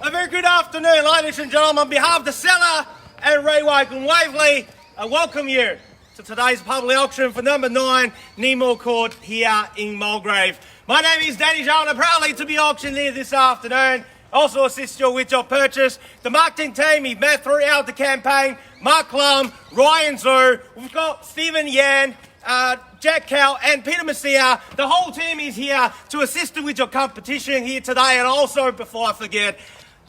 A very good afternoon, ladies and gentlemen. On behalf of the seller and Railway Glen Waverley, I welcome you to today's public auction for number 9 Nimmo Court here in Mulgrave. My name is Danny Joe and I'm proudly to be auctioneer this afternoon. Also assist you with your purchase. The marketing team we've met throughout the campaign: Marc Lum, Ryan Zhu, we've got Stephen Yan, Jack Cow and Peter Messia. The whole team is here to assist you with your competition here today. And also, before I forget,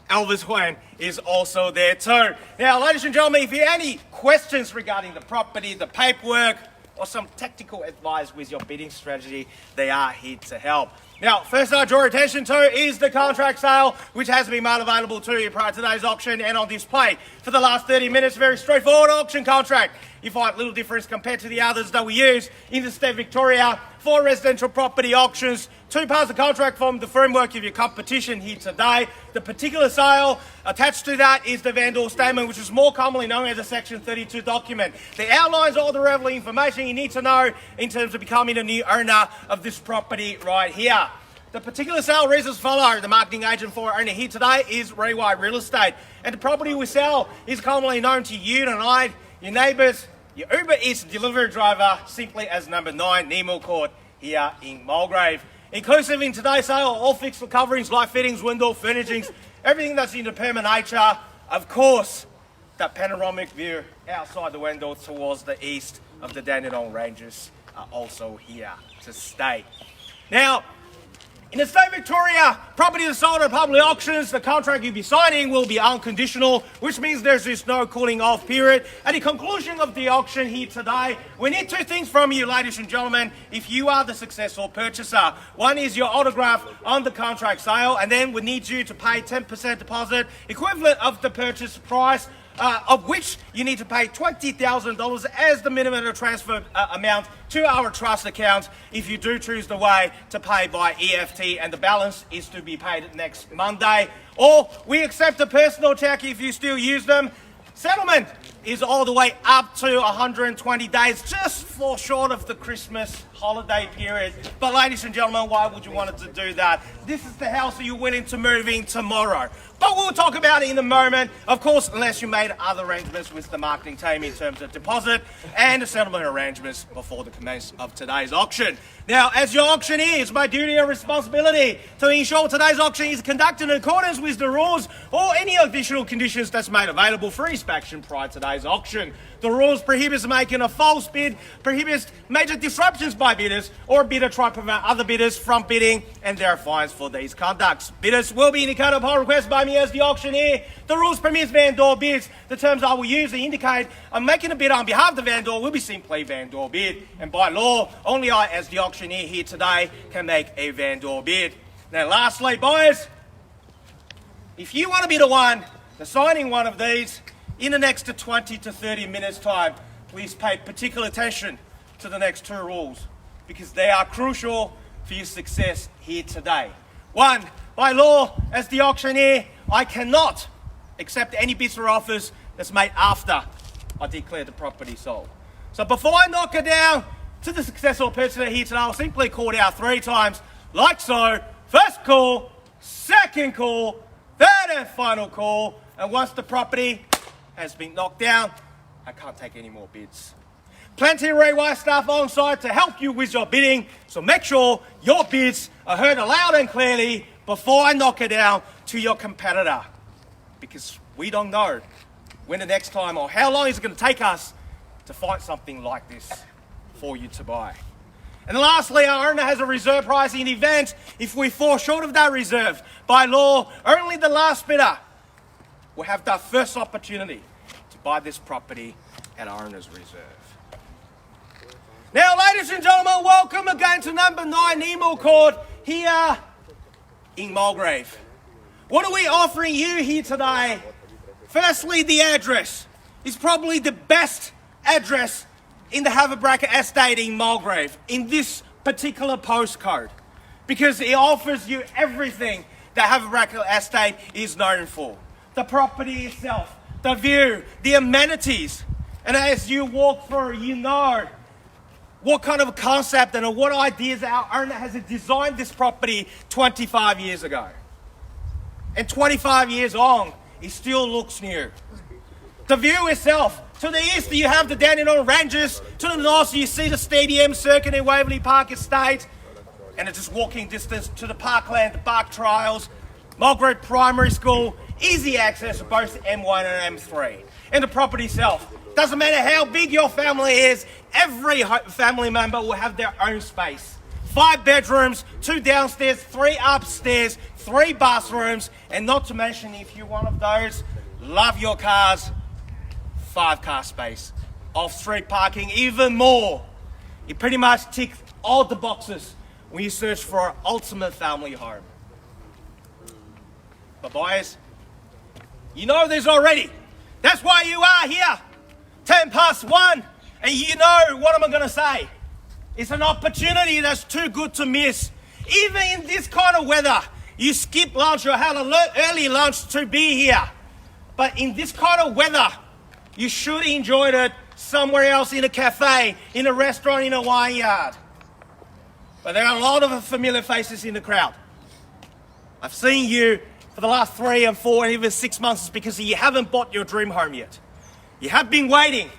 Elvis Huan is also there too. Now, ladies and gentlemen, if you have any questions regarding the property, the paperwork, or some technical advice with your bidding strategy, they are here to help. Now, first I draw attention to is the contract sale, which has been made available to you prior to today's auction and on display for the last 30 minutes. Very straightforward auction contract. You find little difference compared to the others that we use in the state of Victoria for residential property auctions. 2 parts of contract form the framework of your competition here today. The particular sale attached to that is the vendor statement, which is more commonly known as a Section 32 document. It outlines all the relevant information you need to know in terms of becoming a new owner of this property right here. The particular sale reads as follows. The marketing agent for our owner here today is Railway Real Estate. And the property we sell is commonly known to you tonight, your neighbours, your Uber Eats delivery driver, simply as number 9 Nimmo Court here in Mulgrave. Inclusive in today's sale, all fixed coverings, light fittings, window furnishings, everything that's in the permanent nature. Of course, that panoramic view outside the window towards the east of the Dandenong Ranges are also here to stay. Now, in the state of Victoria, property is sold at public auctions. The contract you'll be signing will be unconditional, which means there's just no cooling off period. At the conclusion of the auction here today, we need 2 things from you, ladies and gentlemen, if you are the successful purchaser. One is your autograph on the contract sale, and then we need you to pay 10% deposit, equivalent of the purchase price, of which you need to pay $20,000 as the minimum transfer amount to our trust account if you do choose the way to pay by EFT, and the balance is to be paid next Monday. Or we accept a personal check if you still use them. Settlement is all the way up to 120 days, just for short of the Christmas holiday period. But ladies and gentlemen, why would you want to do that? This is the house that you're willing to move in tomorrow. But we'll talk about it in a moment. Of course, unless you made other arrangements with the marketing team in terms of deposit and the settlement arrangements before the commence of today's auction. Now, as your auctioneer, it's my duty and responsibility to ensure today's auction is conducted in accordance with the rules or any additional conditions that's made available for inspection prior to today's auction. The rules prohibits making a false bid, prohibits major disruptions by bidders, or a bidder try to prevent other bidders from bidding, and there are fines for these conducts. Bidders will be indicated upon request by me as the auctioneer. The rules permits vendor bids. The terms I will use to indicate I'm making a bid on behalf of the vendor will be simply vendor bid. And by law, only I as the auctioneer here today can make a vendor bid. Now lastly, boys, if you want to be the one that's signing one of these in the next 20 to 30 minutes time, please pay particular attention to the next 2 rules, because they are crucial for your success here today. 1, by law, as the auctioneer, I cannot accept any bids or offers that's made after I declare the property sold. So before I knock it down to the successful purchaser here today, I'll simply call it out 3 times, like so. First call, second call, third and final call, and once the property has been knocked down, I can't take any more bids. Plenty of Railway staff on site to help you with your bidding, so make sure your bids are heard loud and clearly before I knock it down to your competitor, because we don't know when the next time or how long it's going to take us to find something like this for you to buy. And lastly, our owner has a reserve price in the event if we fall short of that reserve. By law, only the last bidder will have that first opportunity to buy this property at our owner's reserve. Now, ladies and gentlemen, welcome again to number 9 Nimmo Court here in Mulgrave. What are we offering you here today? Firstly, the address is probably the best address in the Haverbracker estate in Mulgrave, in this particular postcode, because it offers you everything that Haverbracker estate is known for. The property itself, the view, the amenities, and as you walk through, you know what kind of a concept and what ideas our owner has designed this property 25 years ago. And 25 years on, it still looks new. The view itself, to the east you have the Dandenong Ranges, to the north you see the stadium circuit in Waverley Park Estate, and it's just walking distance to the parkland, the Bark Trials, Mulgrave Primary School, easy access to both M1 and M3. And the property itself, doesn't matter how big your family is, every family member will have their own space. 5 bedrooms, 2 downstairs, 3 upstairs, 3 bathrooms, and not to mention, if you're one of those, love your cars, 5-car space, off-street parking, even more. You pretty much tick all the boxes when you search for an ultimate family home. But boys, you know this already. That's why you are here. 1:10, and you know what am I going to say? It's an opportunity that's too good to miss. Even in this kind of weather, you skip lunch or had an early lunch to be here. But in this kind of weather, you should enjoy it somewhere else, in a cafe, in a restaurant, in a wine yard. But there are a lot of familiar faces in the crowd. I've seen you for the last 3 and 4 and even 6 months because you haven't bought your dream home yet. You have been waiting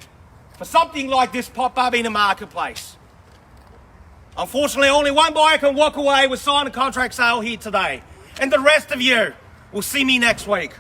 for something like this pop up in the marketplace. Unfortunately, only one buyer can walk away with sign a contract sale here today. And the rest of you will see me next week.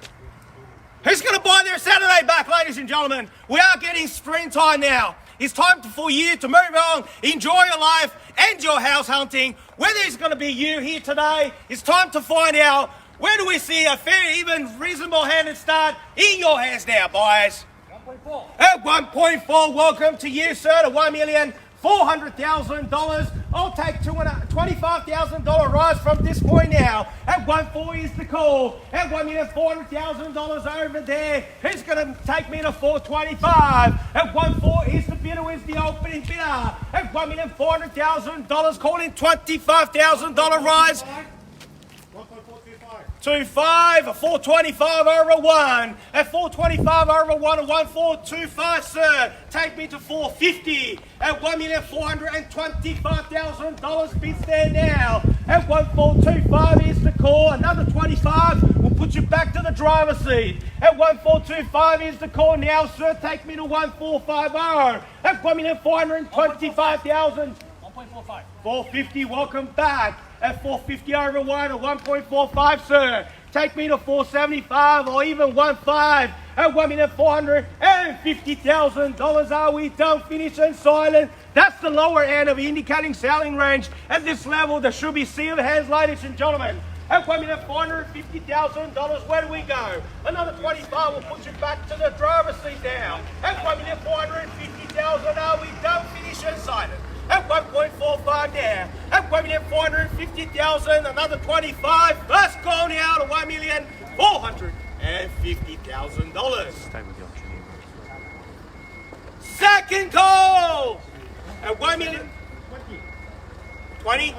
Who's going to buy their Saturday back, ladies and gentlemen? We are getting springtime now. It's time for you to move on, enjoy your life and your house hunting. Whether it's going to be you here today, it's time to find out, where do we see a fair, even reasonable handed start in your hands now, boys? 1.4. At 1.4, welcome to you, sir, to $1,400,000. I'll take $25,000 rise from this point now. At 1.4 is the call. At $1,400,000 over there. Who's going to take me to 425? At 1.4 is the bidder, is the opening bidder. At $1,400,000, calling $25,000 rise. 25, a 425 over 1. At 425 over 1, a 1425, sir. Take me to 450. At $1,425,000 bids there now. At 1425 is the call. Another 25 will put you back to the driver's seat. At 1425 is the call now, sir. Take me to 1450. At $1,425,000. 1.45. 450, welcome back. At 450 over 1 at 1.45, sir. Take me to 475 or even 1.5 at $1,450,000. Are we done, finished and silent? That's the lower end of indicating selling range. At this level, there should be sea of hands, ladies and gentlemen. At $1,450,000, where do we go? Another 25 will put you back to the driver's seat now. At $1,450,000, are we done, finished and silent? At 1.45 now. At $1,450,000, another 25. First call now to $1,450,000. Second call at $1,000,000. 20.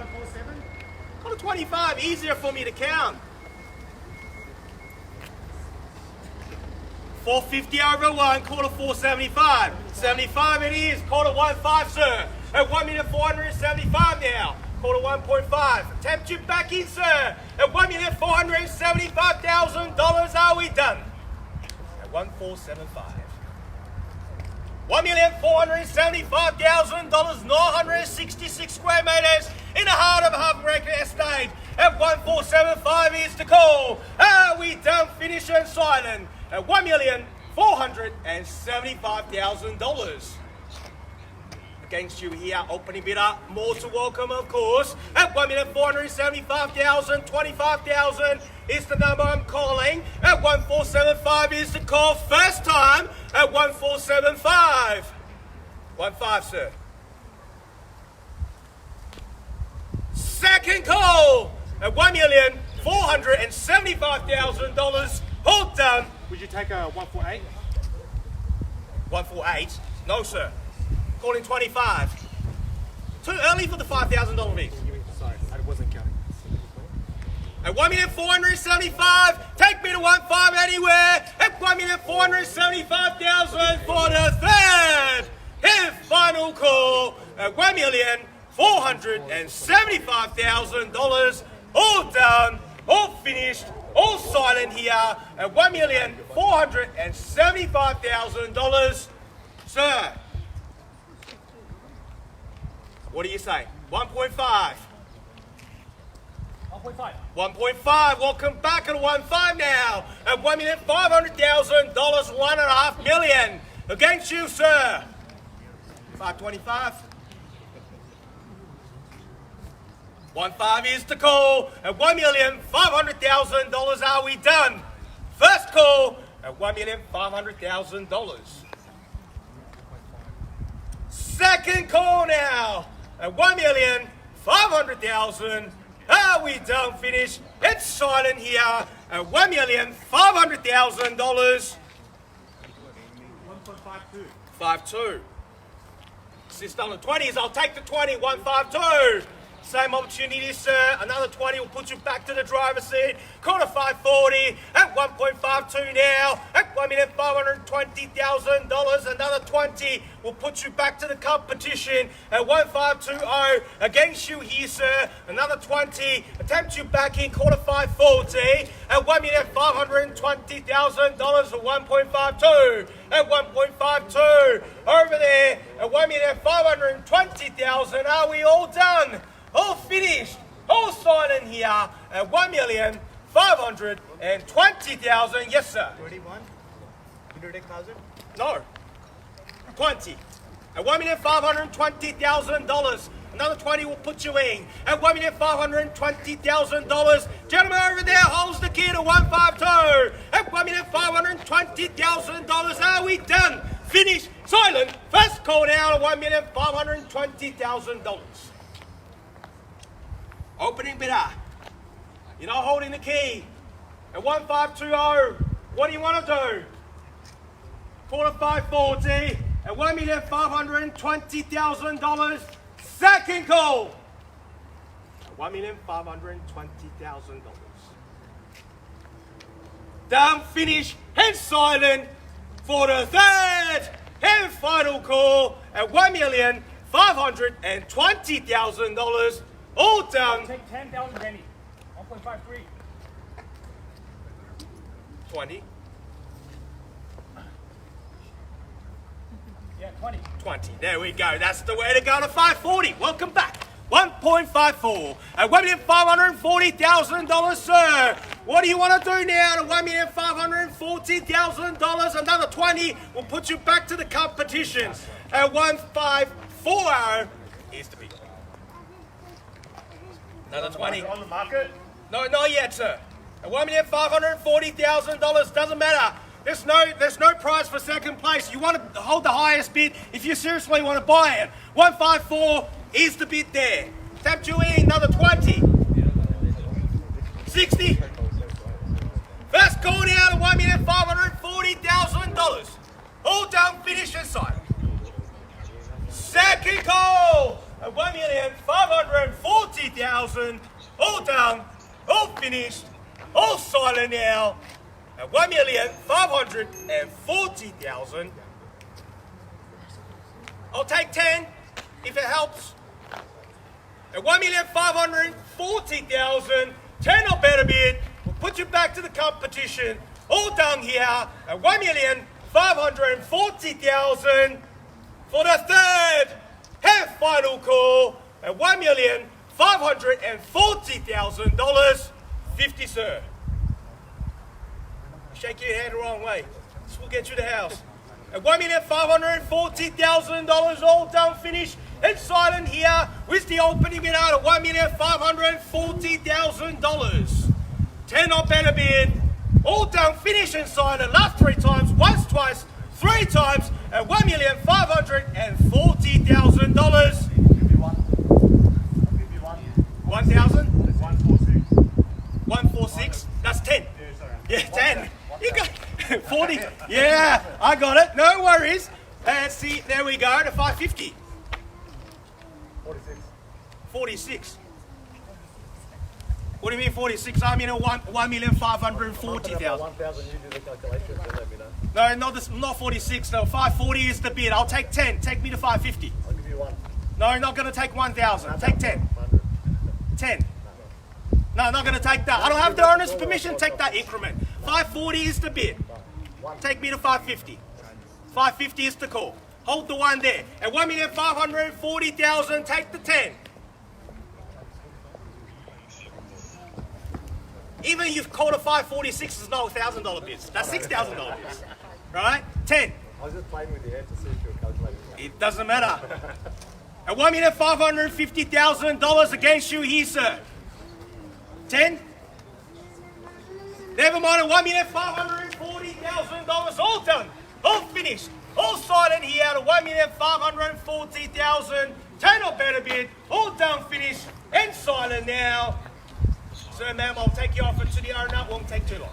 Call to 25. Easier for me to count. 450 over 1. Call to 475. 75 it is. Call to 1.5, sir. At $1,475,000 now. Call to 1.5. Tempt you back in, sir. At $1,475,000, are we done? At 1,475. $1,475,000, 966 square metres in the heart of Heartbreaker Estate. At 1,475 is the call. Are we done, finished and silent? At $1,475,000. Against you here, opening bidder, more to welcome, of course. At $1,475,000, 25,000 is the number I'm calling. At 1,475 is the call. First time at 1,475. 1.5, sir. Second call at $1,475,000. All done. Would you take a 148? 148? No, sir. Calling 25. Too early for the $5,000 mix. Sorry, I wasn't counting. At $1,475,000, take me to 1.5 anywhere. At $1,475,000 for the third and final call. At $1,475,000. All done, all finished, all silent here at $1,475,000. Sir, what do you say? 1.5. 1.5. 1.5. Welcome back at 1.5 now at $1,500,000. $1.5 million against you, sir. 525. 1.5 is the call at $1,500,000. Are we done? First call at $1,500,000. Second call now at $1,500,000. Are we done? Finish. It's silent here at $1,500,000. 1.52. 5-2. Assist on the 20s. I'll take the 20. 1-5-2. Same opportunity, sir. Another 20 will put you back to the driver's seat. Quarter 540 at 1.52 now at $1,520,000. Another 20 will put you back to the competition at 1.520 against you here, sir. Another 20 attempt you back in quarter 540 at $1,520,000 at 1.52 at 1.52 over there at $1,520,000. Are we all done? All finished, all silent here at $1,520,000. Yes, sir. 21. You do take 1,000? No. 20. At $1,520,000. Another 20 will put you in at $1,520,000. Gentleman over there holds the key to 152 at $1,520,000. Are we done? Finished, silent. First call down at $1,520,000. Opening bidder. You're not holding the key. At 1.520, what do you want to do? Quarter 540 at $1,520,000. Second call. At $1,520,000. Done, finish, and silent for the third and final call at $1,520,000. All done. Take 10,000 penny. 1.53. 20. Yeah, 20. 20. There we go. That's the way to go to 540. Welcome back. 1.54 at $1,540,000, sir. What do you want to do now to $1,540,000? Another 20 will put you back to the competition at 1.540 is the big one. Another 20. On the market? No, not yet, sir. At $1,540,000 doesn't matter. There's no prize for second place. You want to hold the highest bid if you seriously want to buy it. 154 is the bid there. Tap you in, another 20. 60. First call down to $1,540,000. All done, finish and sign. Second call at $1,540,000. All done, all finished, all silent now at $1,540,000. I'll take 10 if it helps. At $1,540,000, 10 or better bid will put you back to the competition. All done here at $1,540,000 for the third and final call at $1,540,000. 50, sir. Shake your head the wrong way. This will get you the house. At $1,540,000, all done, finished, and silent here with the opening bid out at $1,540,000. 10 or better bid, all done, finished, and silent. Last 3 times, once, twice, 3 times at $1,540,000. 1,000? 146. That's 10. Yeah, 10. You got 40. Yeah, I got it. No worries. Let's see. There we go to 550. 46. What do you mean 46? I mean 1,540,000. 1,000, you do the calculations and let me know. No, not 46. No, 540 is the bid. I'll take 10. Take me to 550. I'll give you 1. No, not going to take 1,000. I'll take 10. 10. No, not going to take that. I don't have the owner's permission. Take that increment. 540 is the bid. Take me to 550. 550 is the call. Hold the one there. At 1,540,000, take the 10. Even if you've called a 546, it's not $1,000 bids. That's $6,000 bids. Right? 10. I was just playing with the air to see if you were calculating that. It doesn't matter. At $1,550,000 against you here, sir. 10. Never mind, at $1,540,000, all done, all finished, all silent here at $1,540,000. 10 or better bid, all done, finished, and silent now. Sir, ma'am, I'll take you off to the owner. It won't take too long.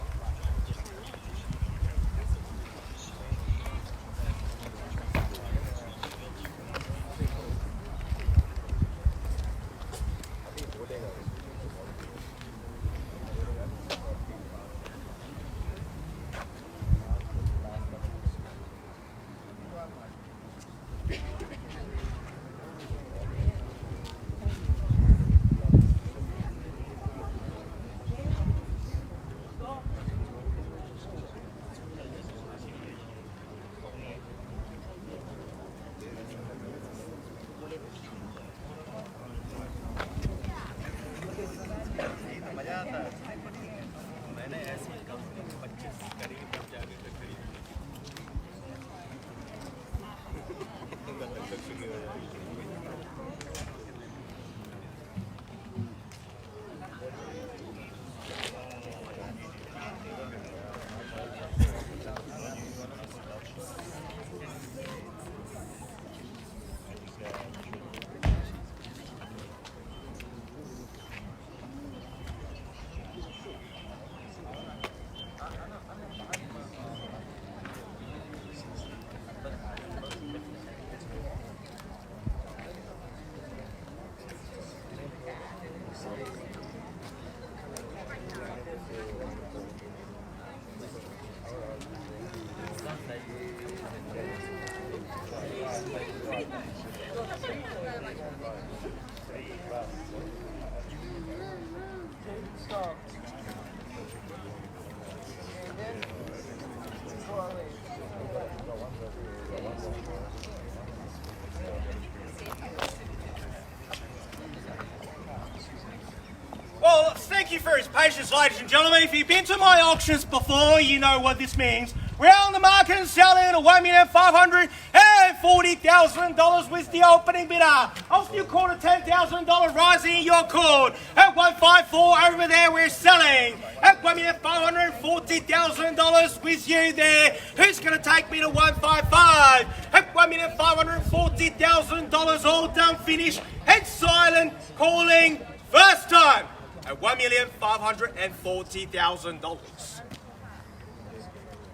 Well, thank you for his patience, ladies and gentlemen. If you've been to my auctions before, you know what this means. We're on the market and selling at $1,540,000 with the opening bidder. I'll still call a $10,000 rising in your court. At 154 over there, we're selling. At $1,540,000 with you there. Who's going to take me to 155? At $1,540,000, all done, finished, and silent, calling first time. At $1,540,000.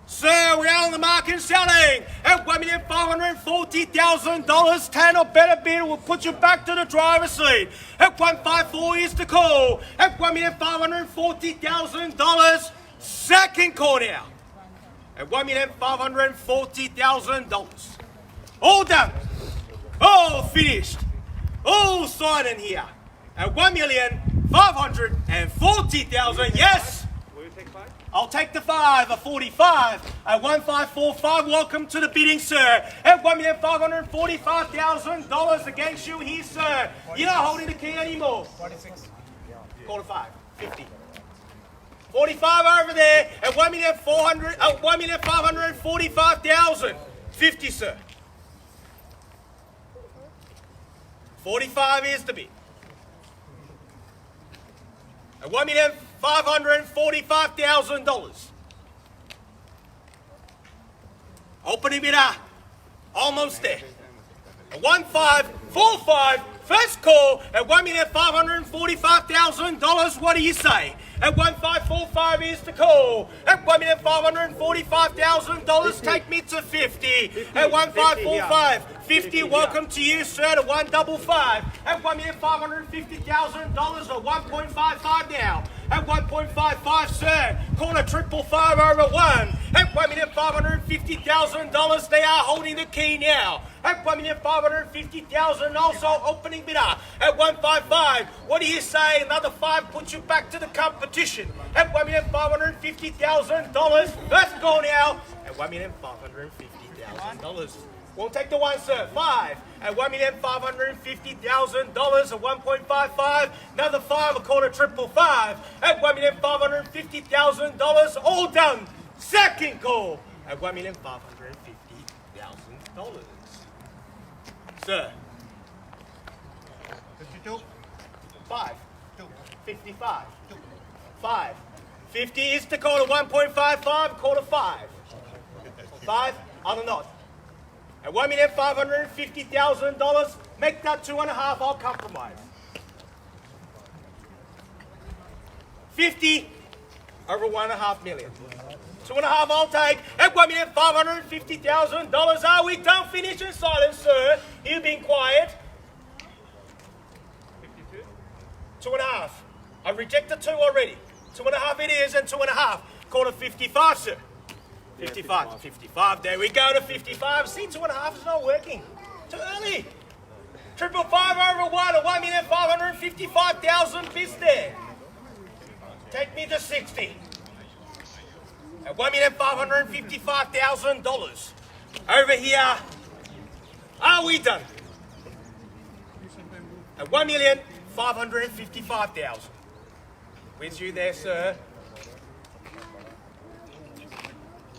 Sir, we're out on the market selling at $1,540,000. 10 or better bid will put you back to the driver's seat. At 154 is the call. At $1,540,000. Second call now. At $1,540,000. All done. All finished. All silent here. At $1,540,000. Yes. Will you take 5? I'll take the 5, a 45, a 1545. Welcome to the bidding, sir. At $1,545,000 against you here, sir. You're not holding the key anymore. 46. Call it 5, 50. 45 over there at $1,545,000. 50, sir. 45 is the bid. At $1,545,000. Opening bidder, almost there. At 1545, first call at $1,545,000. What do you say? At 1545 is the call. At $1,545,000, take me to 50. At 1545, 50. Welcome to you, sir. To 155. At $1,550,000 or 1.55 now. at 1.55, sir. Corner 555 over 1 at $1,550,000. They are holding the key now at $1,550,000. Also opening bidder at 155. What do you say? Another 5 puts you back to the competition at $1,550,000. First call now at $1,550,000. Won't take the 1, sir. 5 at $1,550,000 at 1.55. Another 5, a quarter 555 at $1,550,000. All done. Second call at $1,550,000. Sir. 52. 5. 55. 5. 50 is the quarter 1.55, quarter 5. 5 on the knot. At $1,550,000, make that 2.5, I'll compromise. 50 over $1.5 million. 2.5 I'll take at $1,550,000. Are we done? Finish in silence, sir. You've been quiet. 52. 2.5. I rejected 2 already. 2.5 it is, and 2.5. Quarter 55, sir. 55. 55. There we go to 55. See, 2.5 is not working. Too early. 555 over 1 at $1,555,000 bids there. Take me to 60. At $1,555,000. Over here. Are we done? At $1,555,000. With you there, sir.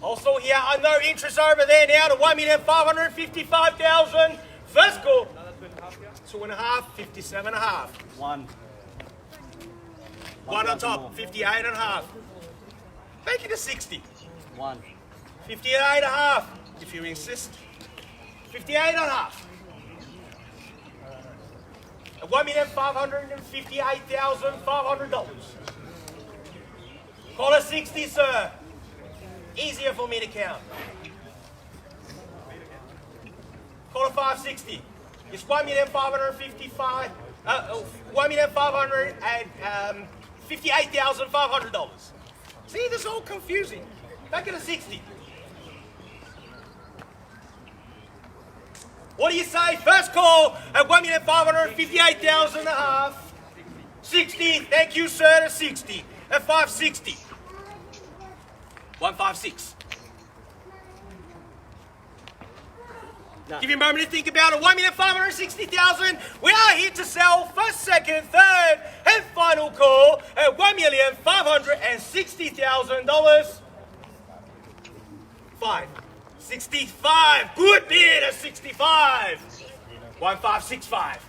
Also here, no interest over there now to $1,555,000. First call. 2.5, 57.5. 1. 1 on top, 58.5. Make it a 60. 1. 58.5, if you insist. 58.5. At $1,558,500. Call it 60, sir. Easier for me to count. Quarter 560. It's $1,558,500. See, this is all confusing. Back at a 60. What do you say? First call at $1,558,500. 60. Thank you, sir. To 60 at 560. 156. No. Give you a moment to think about it. $1,560,000. We are here to sell first, second, third, and final call at $1,560,000. 565. Good bid at 65. 1565.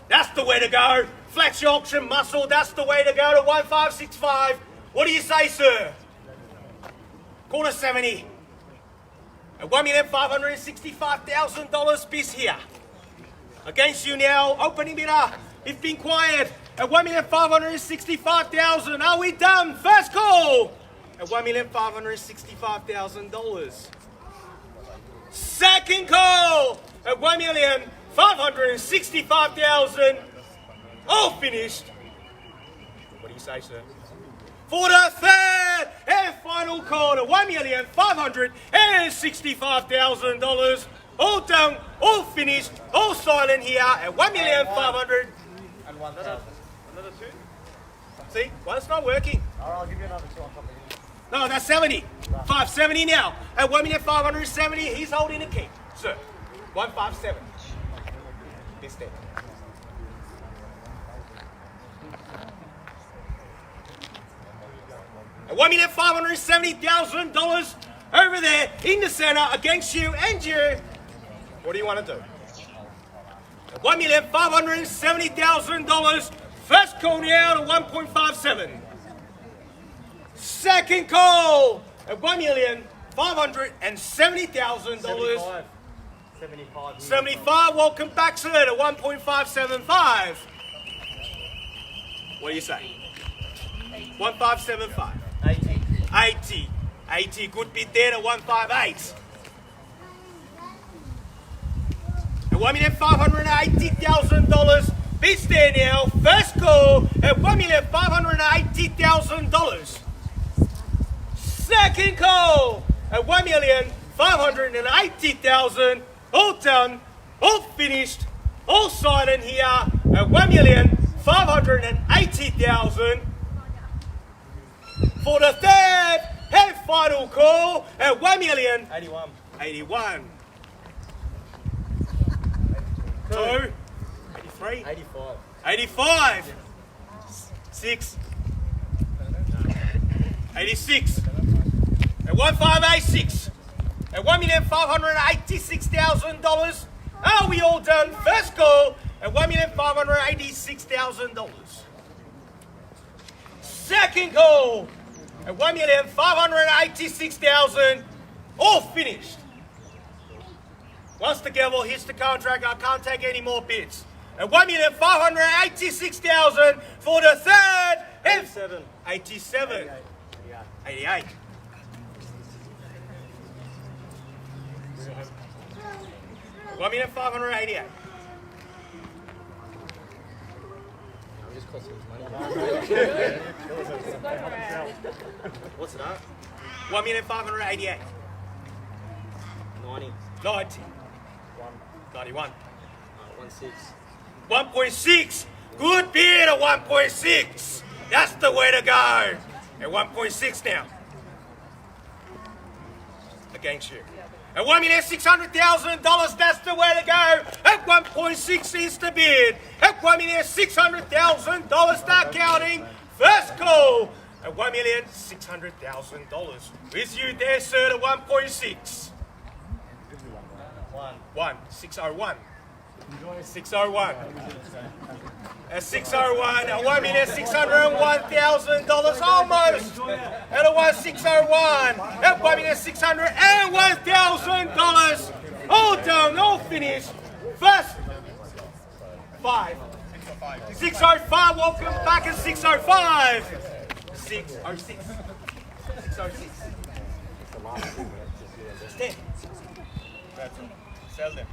That's the way to go. Flex your auction muscle. That's the way to go to 1565. What do you say, sir? Quarter 70. At $1,565,000 piece here. Against you now, opening bidder. It's been quiet. At $1,565,000. Are we done? First call. At $1,565,000. Second call. At $1,565,000. All finished. What do you say, sir? For the third and final call at $1,565,000. All done, all finished, all silent here at $1,500,000. And 1,000. Another 2? See, one's not working. Alright, I'll give you another 2 on top of it. No, that's 70. 570 now. At $1,570,000, he's holding the key. Sir, 157. This day. At $1,570,000 over there in the center against you and you. What do you want to do? At $1,570,000. First call now to 1.57. Second call at $1,570,000. 75. 75. Welcome back, sir, to 1.575. What do you say? 1575. 80. 80. 80. Good bid there to 158. At $1,580,000. Beats there now. First call at $1,580,000. Second call at $1,580,000. All done, all finished, all silent here at $1,580,000. For the third and final call at $1,081,081. 2, 83, 85. 85, 6, 86, at 1586, at $1,586,000. Are we all done? First call at $1,586,000. Second call at $1,586,000. All finished. Once the gavel hits the contract, I can't take any more bids. At $1,586,000 for the third and 87. 87. 88. $1,588,000. Just cost us money. What's it at? $1,588,000. 90. 90. 91. 16. 1.6. Good bid at 1.6. That's the way to go. At 1.6 now. Against you. At $1,600,000, that's the way to go. At 1.6 is the bid. At $1,600,000, start counting. First call at $1,600,000. With you there, sir, at 1.6. 601. 601. At 601, at $1,601,000 almost. At a 1601, at $1,601,000. All done, all finished. First 5. 605, welcome back at 605. 606. 606. 10. Sell them.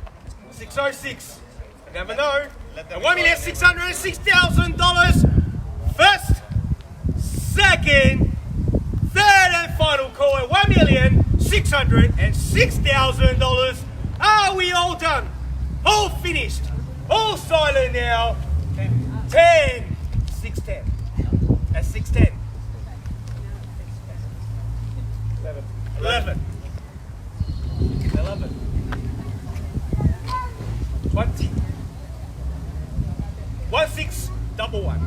606. I never know. At $1,606,000. First, second, third and final call at $1,606,000. Are we all done? All finished? All silent now? 10. 610. At 610. 11. 11. 20. 1611.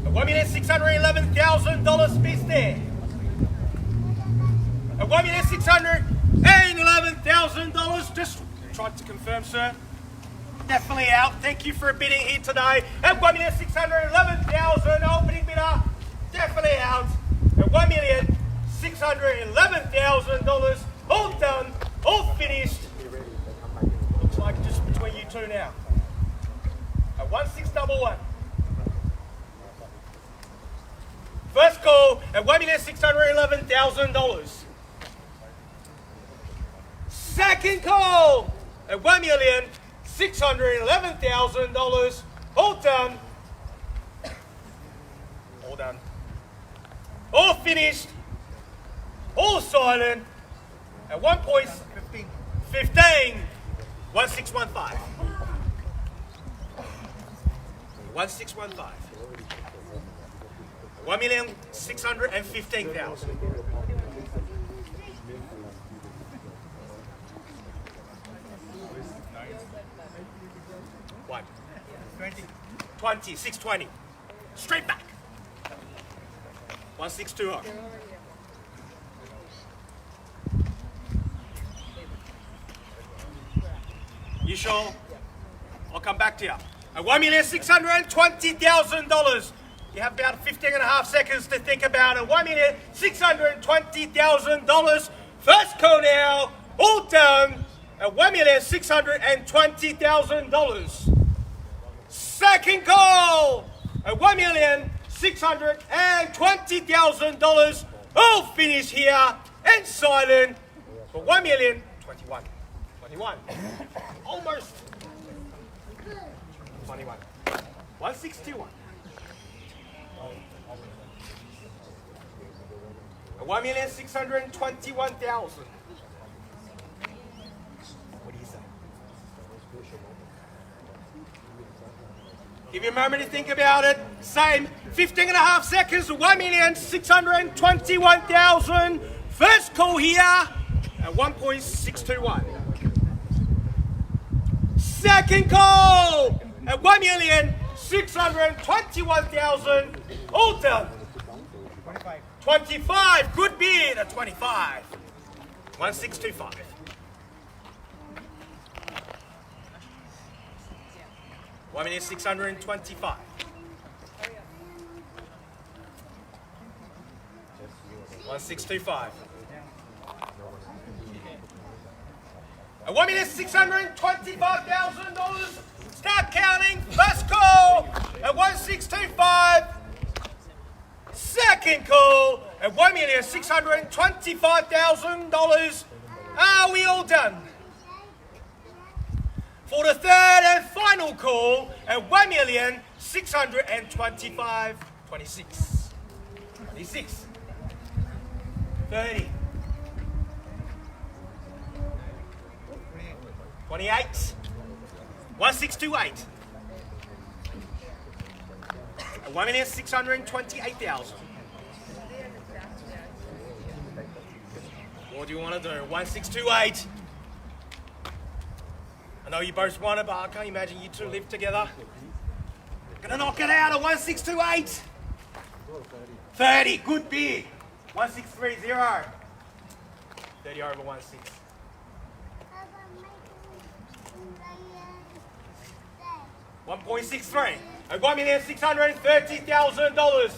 $1,611,000 piece there. $1,611,000. Just tried to confirm, sir. Definitely out. Thank you for bidding here today. At $1,611,000, opening bidder. Definitely out. At $1,611,000. All done. All finished. Looks like just between you two now. At 1611. First call at $1,611,000. Second call at $1,611,000. All done. All done. All finished. All silent. At 1.15. 1615. 1615. $1,615,000. One. 20. 620. Straight back. 1620. You sure? I'll come back to you. At $1,620,000. You have about 15.5 seconds to think about it. $1,620,000. First call now. All done. At $1,620,000. Second call. At $1,620,000. All finished here and silent for $1,021,000. 21. Almost. 21. 1621. 1,621,000. What do you say? Give you a moment to think about it. Same 15.5 seconds to 1,621,000. First call here at 1.621. Second call at 1,621,000. All done. 25. Good bid at 25. 1625. $1,625,000. 1625. At $1,625,000. Start counting. First call at 1625. Second call at $1,625,000. Are we all done? For the third and final call at 1,625,000. 26. 26. 30. 28. 1628. 1,628,000. What do you want to do? 1628. I know you both want it, but I can't imagine you two live together. Gonna knock it out at 1628. 30. Good bid. 1630. 30 over 16. 1.63 at $1,630,000.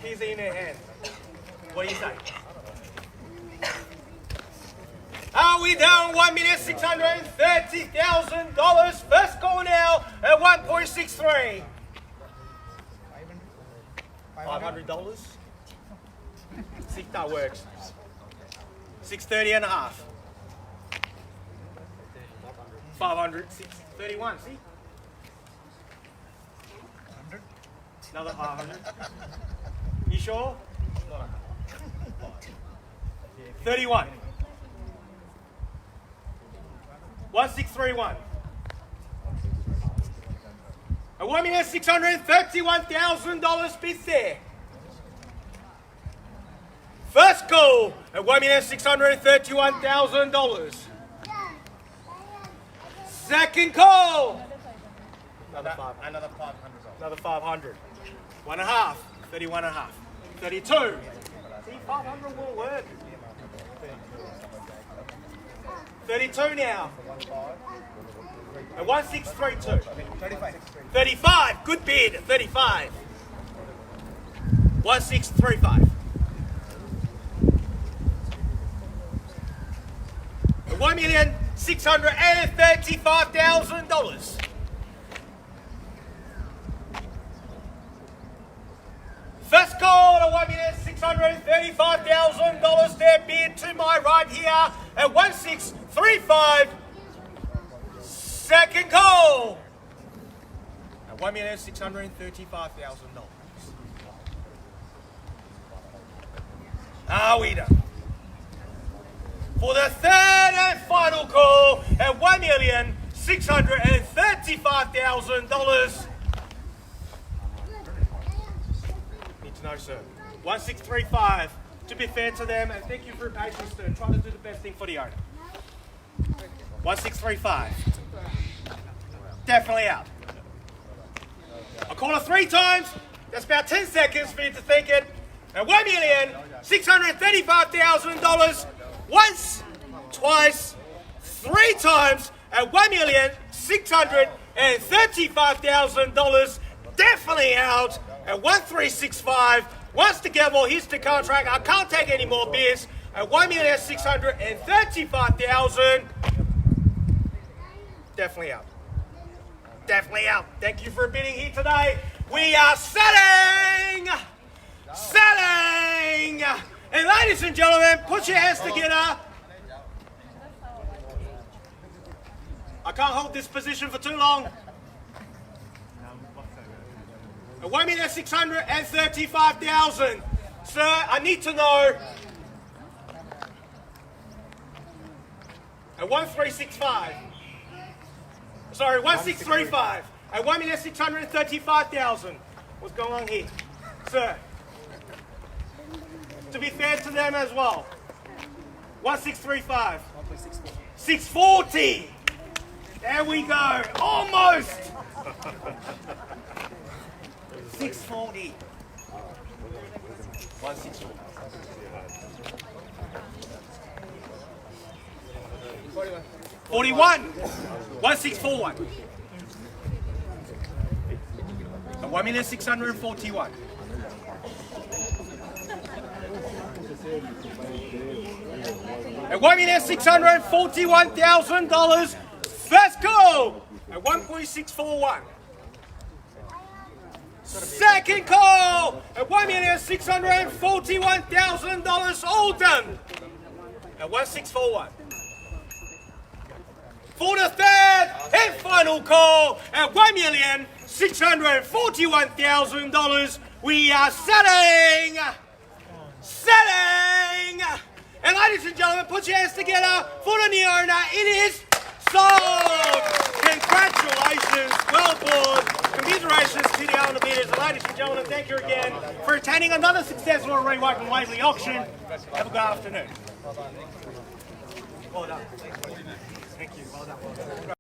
Keys in their hand. What do you say? Are we down $1,630,000? First call now at 1.63. $500. See if that works. 630.5. 500. 631. See? Another 500. You sure? 31. 1631. At $1,631,000 bid there. First call at $1,631,000. Second call. Another 500. Another 500. 1.5. 31.5. 32. See, 500 will work. 32 now. At 1632. 35. Good bid. 35. 1635. At $1,635,000. First call at $1,635,000. Their bid to my right here at 1635. Second call at $1,635,000. Are we done? For the third and final call at $1,635,000. Need to know, sir. 1635. To be fair to them, and thank you for your patience, sir. Try to do the best thing for the owner. 1635. Definitely out. I call it 3 times. That's about 10 seconds for you to think it. At $1,635,000. Once, twice, 3 times at $1,635,000. Definitely out at 1365. Once the gavel hits the contract, I can't take any more bids at $1,635,000. Definitely out. Definitely out. Thank you for bidding here today. We are selling! Selling! And ladies and gentlemen, put your hands together I can't hold this position for too long. It won't be there 635,000. Sir, I need to know. At 1365. Sorry, 1635. At 1,635,000. What's going on here? Sir. To be fair to them as well. 1635. 640. There we go. Almost. 640. 160. 41. 1641. And 1,641. At $1,641,000. First call at 1.641. Second call at $1,641,000. All done at 1.641. For the third and final call at $1,641,000. We are selling. And ladies and gentlemen, put your hands together for the new owner. It is sold. Congratulations. Well aboard. Commiserations to the owner bidders. And ladies and gentlemen, thank you again for attending another successful Ray White and Waverley auction. Have a good afternoon. Well done. Thank you. Well done.